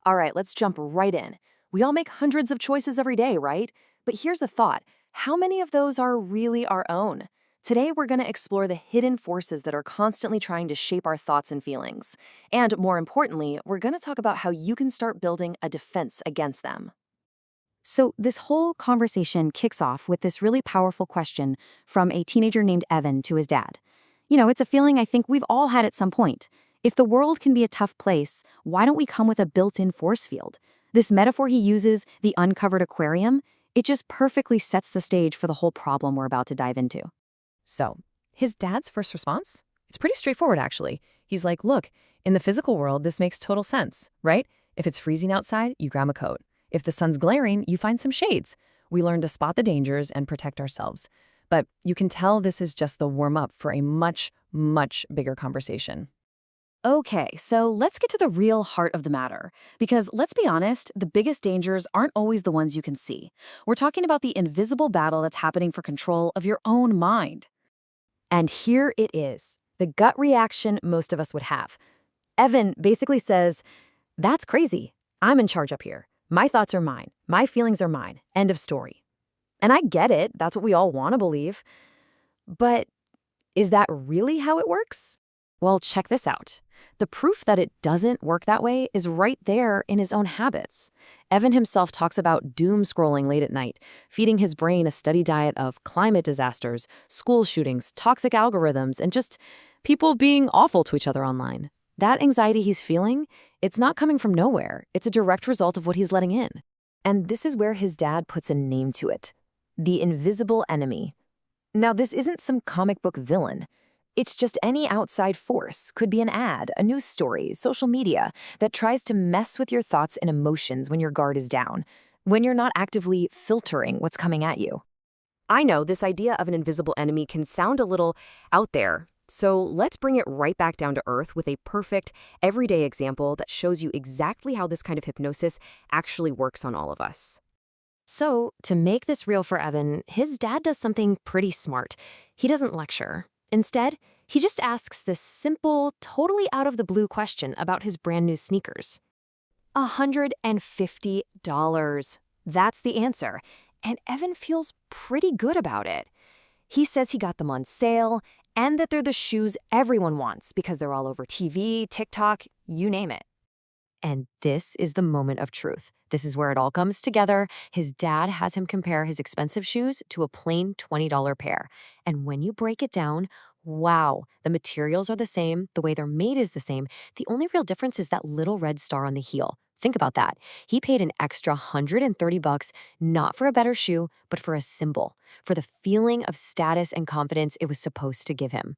All right, let's jump right in. We all make hundreds of choices every day, right? But here's the thought. How many of those are really our own? Today, we're going to explore the hidden forces that are constantly trying to shape our thoughts and feelings. And more importantly, we're going to talk about how you can start building a defense against them. So, this whole conversation kicks off with this really powerful question from a teenager named Evan to his dad. It's a feeling I think we've all had at some point. If the world can be a tough place, why don't we come with a built-in force field? This metaphor he uses, the uncovered aquarium, it just perfectly sets the stage for the whole problem we're about to dive into. So, his dad's first response? It's pretty straightforward, actually. He's like, look, in the physical world, this makes total sense, right? If it's freezing outside, you grab a coat. If the sun's glaring, you find some shades. We learn to spot the dangers and protect ourselves. But you can tell this is just the warm-up for a much, much bigger conversation. Okay, so let's get to the real heart of the matter. Because let's be honest, the biggest dangers aren't always the ones you can see. We're talking about the invisible battle that's happening for control of your own mind. And here it is, the gut reaction most of us would have. Evan basically says, "That's crazy. I'm in charge up here. My thoughts are mine. My feelings are mine. End of story." And I get it. That's what we all want to believe. But is that really how it works? Well, check this out. The proof that it doesn't work that way is right there in his own habits. Evan himself talks about doom scrolling late at night, feeding his brain a steady diet of climate disasters, school shootings, toxic algorithms, and just people being awful to each other online. That anxiety he's feeling, it's not coming from nowhere. It's a direct result of what he's letting in. And this is where his dad puts a name to it. The invisible enemy. Now, this isn't some comic book villain. It's just any outside force, could be an ad, a news story, social media, that tries to mess with your thoughts and emotions when your guard is down, when you're not actively filtering what's coming at you. I know this idea of an invisible enemy can sound a little out there, so let's bring it right back down to earth with a perfect, everyday example that shows you exactly how this kind of hypnosis actually works on all of us. So, to make this real for Evan, his dad does something pretty smart. He doesn't lecture. Instead, he just asks this simple, totally out-of-the-blue question about his brand new sneakers. $150. That's the answer, and Evan feels pretty good about it. He says he got them on sale, and that they're the shoes everyone wants because they're all over TV, TikTok, you name it. And this is the moment of truth. This is where it all comes together. His dad has him compare his expensive shoes to a plain $20 pair. And when you break it down, wow, the materials are the same, the way they're made is the same. The only real difference is that little red star on the heel. Think about that. He paid an extra $130, not for a better shoe, but for a symbol, for the feeling of status and confidence it was supposed to give him.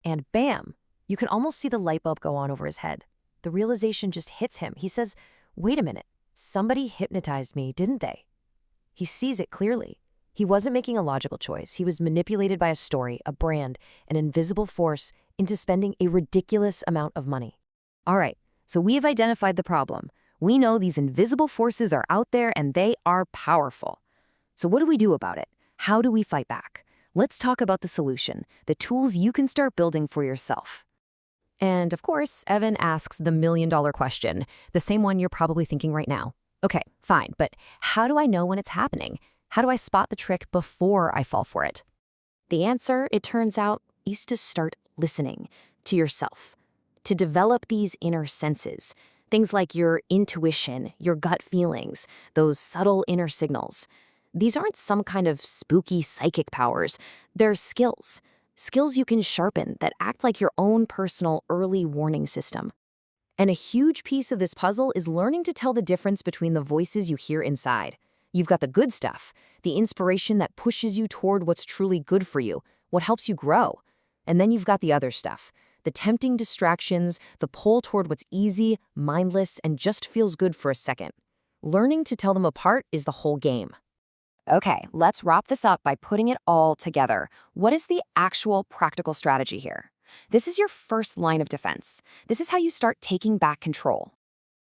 And bam, you can almost see the light bulb go on over his head. The realization just hits him. He says, wait a minute, somebody hypnotized me, didn't they? He sees it clearly. He wasn't making a logical choice. He was manipulated by a story, a brand, an invisible force into spending a ridiculous amount of money. All right, so we have identified the problem. We know these invisible forces are out there and they are powerful. So what do we do about it? How do we fight back? Let's talk about the solution, the tools you can start building for yourself. And of course, Evan asks the million-dollar question, the same one you're probably thinking right now. Okay, fine, but how do I know when it's happening? How do I spot the trick before I fall for it? The answer, it turns out, is to start listening to yourself, to develop these inner senses, things like your intuition, your gut feelings, those subtle inner signals. These aren't some kind of spooky psychic powers. They're skills. Skills you can sharpen that act like your own personal early warning system. And a huge piece of this puzzle is learning to tell the difference between the voices you hear inside. You've got the good stuff, the inspiration that pushes you toward what's truly good for you, what helps you grow. And then you've got the other stuff, the tempting distractions, the pull toward what's easy, mindless, and just feels good for a second. Learning to tell them apart is the whole game. Okay, let's wrap this up by putting it all together. What is the actual practical strategy here? This is your first line of defense. This is how you start taking back control.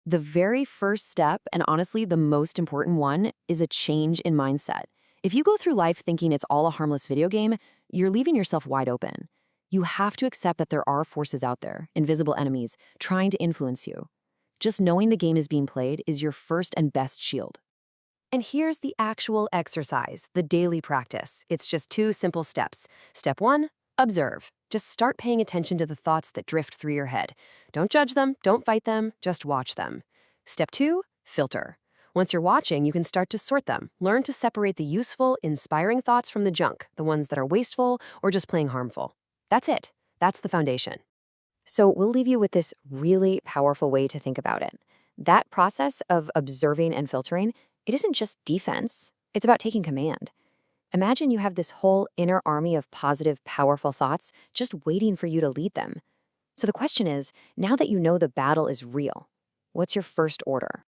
The very first step, and honestly the most important one, is a change in mindset. If you go through life thinking it's all a harmless video game, you're leaving yourself wide open. You have to accept that there are forces out there, invisible enemies, trying to influence you. Just knowing the game is being played is your first and best shield. And here's the actual exercise, the daily practice. It's just 2 simple steps. Step 1, observe. Just start paying attention to the thoughts that drift through your head. Don't judge them, don't fight them, just watch them. Step 2, filter. Once you're watching, you can start to sort them. Learn to separate the useful, inspiring thoughts from the junk, the ones that are wasteful or just plain harmful. That's it. That's the foundation. So we'll leave you with this really powerful way to think about it. That process of observing and filtering, it isn't just defense. It's about taking command. Imagine you have this whole inner army of positive, powerful thoughts just waiting for you to lead them. So the question is, now that you know the battle is real, what's your first order?